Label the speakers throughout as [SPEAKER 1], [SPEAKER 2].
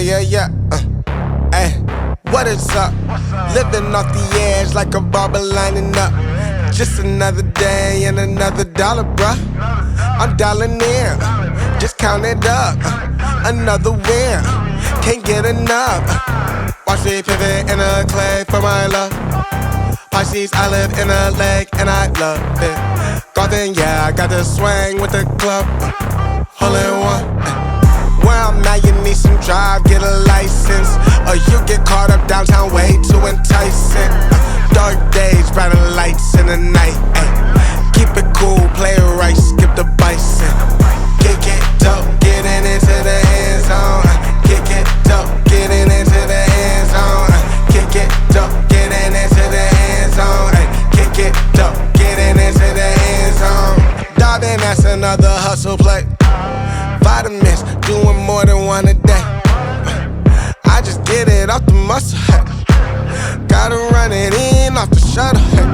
[SPEAKER 1] yeah. Hey, what is up? Living off the edge like a barber lining up. Just another day and another dollar, bruh. I'm dialing in, just count it up. Another win, can't get enough. Watch me pivot in a clay for my love. Pisces, I live in a lake and I love it. Garden, yeah, I got the swing with the club. Hole in one. Where I'm at, you need some drive, get a license. Or you get caught up downtown, way too enticing. Dark days, brighter lights in the night. Ay. Keep it cool, play it right, skip the bison. Kick it dope, getting into the end zone. Kick it dope, getting into the end zone. Kick it dope, getting into the end zone. Ay. Kick it dope, getting into the end zone. Darling, that's another hustle play. Vitamins, doing more than one a day. I just get it off the muscle, hey. Gotta run it in off the shuttle, hey.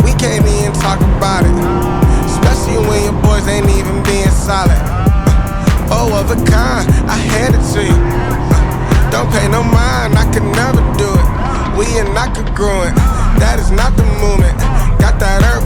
[SPEAKER 1] We can't even talk about it, especially when your boys ain't even being solid. Oh, of a kind, I hand it to you. Don't pay no mind, I could never do it. We are not congruent, that is not the movement. Got that earth